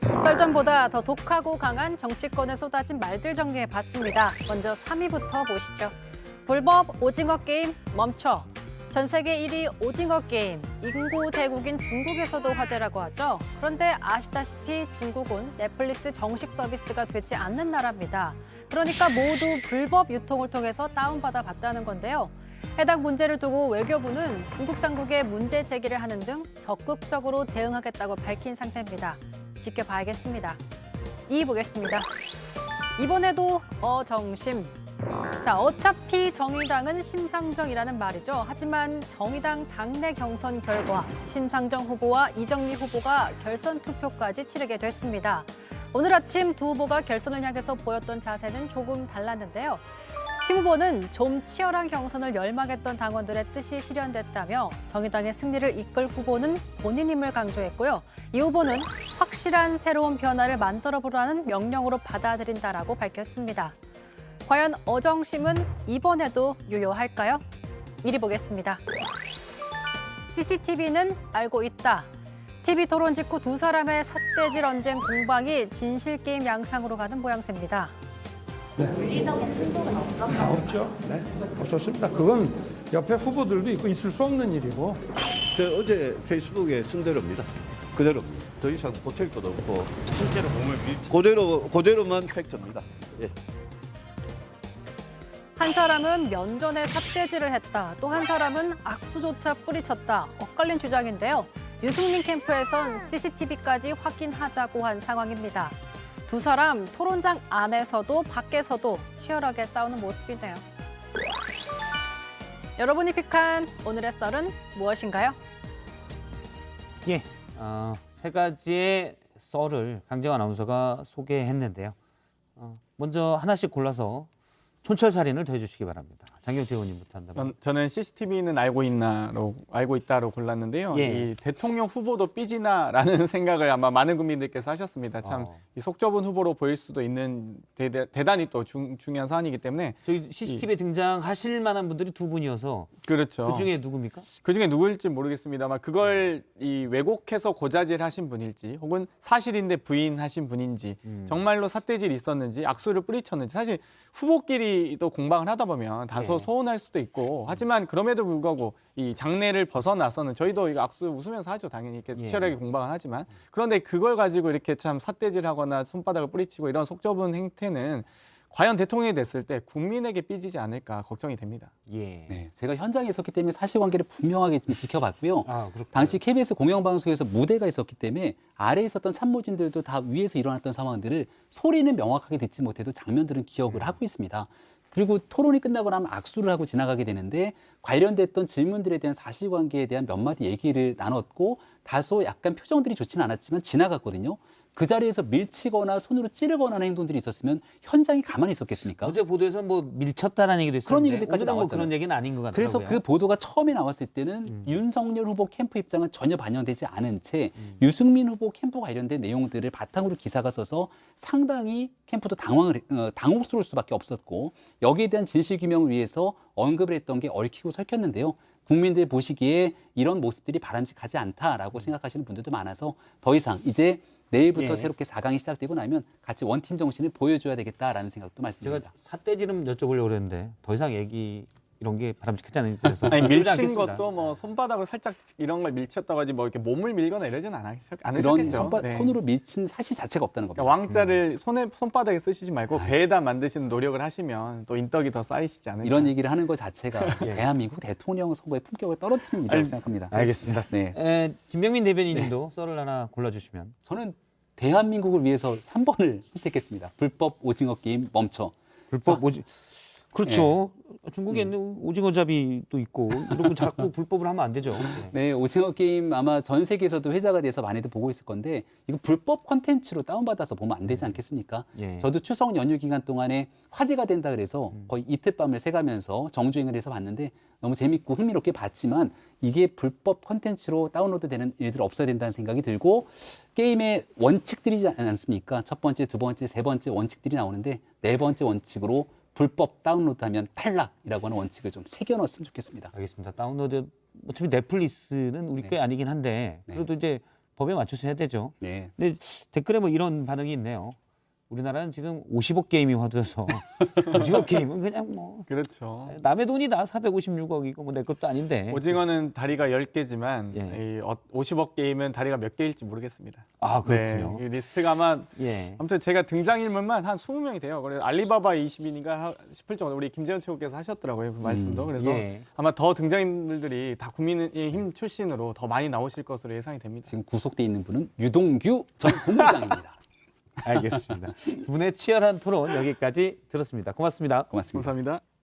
썰전보다 더 독하고 강한 정치권에 쏟아진 말들 정리해봤습니다. 먼저 3위부터 보시죠. 불법 오징어 게임 멈춰. 전 세계 1위 오징어 게임, 인구 대국인 중국에서도 화제라고 하죠. 그런데 아시다시피 중국은 넷플릭스 정식 서비스가 되지 않는 나라입니다. 그러니까 모두 불법 유통을 통해서 다운받아 봤다는 건데요. 해당 문제를 두고 외교부는 중국 당국에 문제 제기를 하는 등 적극적으로 대응하겠다고 밝힌 상태입니다. 지켜봐야겠습니다. 2위 보겠습니다. 이번에도 어정심. 자, 어차피 정의당은 심상정이라는 말이죠. 하지만 정의당 당내 경선 결과 심상정 후보와 이정미 후보가 결선 투표까지 치르게 됐습니다. 오늘 아침 두 후보가 결선을 향해서 보였던 자세는 조금 달랐는데요. 심 후보는 좀 치열한 경선을 열망했던 당원들의 뜻이 실현됐다며 정의당의 승리를 이끌 후보는 본인임을 강조했고요. 이 후보는 확실한 새로운 변화를 만들어보라는 명령으로 받아들인다라고 밝혔습니다. 과연 어정심은 이번에도 유효할까요? 1위 보겠습니다. CCTV는 알고 있다. TV 토론 직후 두 사람의 삿대질 언쟁 공방이 진실게임 양상으로 가는 모양새입니다. 물리적인 충돌은 없었나요? 없죠. 네, 없었습니다. 그건 옆에 후보들도 있고 있을 수 없는 일이고. 어제 페이스북에 쓴 대로입니다. 그대로. 더 이상 보탤 것도 없고. 실제로 몸을 밀치. 그대로만 팩트입니다. 예. 한 사람은 면전에 삿대질을 했다. 또 한 사람은 악수조차 뿌리쳤다. 엇갈린 주장인데요. 유승민 캠프에선 CCTV까지 확인하자고 한 상황입니다. 두 사람 토론장 안에서도 밖에서도 치열하게 싸우는 모습이네요. 여러분이 픽한 오늘의 썰은 무엇인가요? 예, 세 가지의 썰을 강재원 아나운서가 소개했는데요. 먼저 하나씩 골라서 촌철살인을 더해주시기 바랍니다. 장경태 의원님부터 한다면. 저는 CCTV는 알고 있다로 골랐는데요. 예. 이 대통령 후보도 삐지나라는 생각을 아마 많은 국민들께서 하셨습니다. 참 이 속 좁은 후보로 보일 수도 있는 대단히 또 중요한 사안이기 때문에 저희 CCTV에 등장하실 만한 분들이 두 분이어서 그렇죠. 그 중에 누굽니까? 그중에 누구일지 모르겠습니다만 그걸 이 왜곡해서 고자질하신 분일지 혹은 사실인데 부인하신 분인지 정말로 삿대질이 있었는지 악수를 뿌리쳤는지 사실 후보끼리도 공방을 하다 보면 다소 예. 서운할 수도 있고 하지만 그럼에도 불구하고 이 장내를 벗어나서는 저희도 이거 악수 웃으면서 하죠. 당연히 이렇게 예. 치열하게 공방을 하지만 그런데 그걸 가지고 이렇게 참 삿대질하거나 손바닥을 뿌리치고 이런 속 좁은 행태는 과연 대통령이 됐을 때 국민에게 삐지지 않을까 걱정이 됩니다. 예. 네, 제가 현장에 있었기 때문에 사실관계를 분명하게 좀 지켜봤고요. 그렇군요. 당시 KBS 공영방송에서 무대가 있었기 때문에 아래에 있었던 참모진들도 다 위에서 일어났던 상황들을 소리는 명확하게 듣지 못해도 장면들은 기억을 하고 있습니다. 그리고 토론이 끝나고 나면 악수를 하고 지나가게 되는데 관련됐던 질문들에 대한 사실관계에 대한 몇 마디 얘기를 나눴고 다소 약간 표정들이 좋지는 않았지만 지나갔거든요. 그 자리에서 밀치거나 손으로 찌르거나 하는 행동들이 있었으면 현장이 가만히 있었겠습니까? 어제 보도에서 뭐 밀쳤다라는 얘기도 있었는데 그런 얘기들까지 오늘은 뭐 나왔잖아요. 그런 얘기는 아닌 것 같아요. 그래서 그 보도가 처음에 나왔을 때는 윤석열 후보 캠프 입장은 전혀 반영되지 않은 채 유승민 후보 캠프 관련된 내용들을 바탕으로 기사가 써서 상당히 캠프도 당혹스러울 수밖에 없었고 여기에 대한 진실 규명을 위해서 언급을 했던 게 얽히고 설켰는데요. 국민들 보시기에 이런 모습들이 바람직하지 않다라고 생각하시는 분들도 많아서 더 이상 이제 내일부터 예. 새롭게 4강이 시작되고 나면 같이 원팀 정신을 보여줘야 되겠다라는 생각도 제가 말씀드립니다. 삿대질은 여쭤보려고 그랬는데 더 이상 얘기 이런 게 바람직하지 않은 그래서 아니 여쭤보지 밀친 않겠습니다. 것도 뭐 손바닥을 살짝 이런 걸 밀쳤다고 하지 뭐 이렇게 몸을 밀거나 이러진 그런 않으셨겠죠. 네. 손으로 밀친 사실 자체가 없다는 겁니다. 그러니까 왕자를 손바닥에 쓰시지 말고 배에다 만드시는 노력을 하시면 또 인덕이 더 쌓이시지 않을까. 이런 얘기를 하는 것 자체가 예. 대한민국 대통령 선거의 품격을 떨어뜨리는 일이라고 생각합니다. 알겠습니다. 네, 김병민 대변인님도 썰을 하나 골라주시면. 저는 대한민국을 위해서 3번을 선택했습니다. 불법 오징어 게임 멈춰. 불법 그렇죠. 중국에는 오징어잡이도 있고 이런 거 자꾸 불법을 하면 안 되죠. 네, 오징어 게임 아마 전 세계에서도 회자가 돼서 많이들 보고 있을 건데 이거 불법 콘텐츠로 다운받아서 보면 안 되지 않겠습니까? 예. 저도 추석 연휴 기간 동안에 화제가 된다 그래서 거의 이틀 밤을 새가면서 정주행을 해서 봤는데 너무 재밌고 흥미롭게 봤지만 이게 불법 콘텐츠로 다운로드되는 일들 없어야 된다는 생각이 들고 게임의 원칙들이지 않습니까? 첫 번째, 두 번째, 세 번째 원칙들이 나오는데 네 번째 원칙으로 불법 다운로드하면 탈락이라고 하는 원칙을 좀 새겨넣었으면 좋겠습니다. 알겠습니다. 다운로드 어차피 넷플릭스는 우리 게 아니긴 한데 네. 그래도 이제 법에 맞춰서 해야 되죠. 네. 근데 댓글에 뭐 이런 반응이 있네요. 우리나라는 지금 50억 게임이 화두여서 오징어 게임은 그냥 뭐 그렇죠. 남의 돈이다. 456억이고 뭐 내 것도 아닌데. 오징어는 다리가 10개지만 예. 이 50억 게임은 다리가 몇 개일지 모르겠습니다. 아 그렇군요. 네, 이 리스트가 아마 예. 아무튼 제가 등장인물만 한 20명이 돼요. 그래서 알리바바 20인인가 싶을 정도 우리 김재현 최고께서 하셨더라고요. 그 말씀도. 그래서 예. 아마 더 등장인물들이 다 국민의힘 출신으로 더 많이 나오실 것으로 예상이 됩니다. 지금 구속돼 있는 분은 유동규 전 본부장입니다. 알겠습니다. 두 분의 치열한 토론 여기까지 들었습니다. 고맙습니다. 고맙습니다. 감사합니다.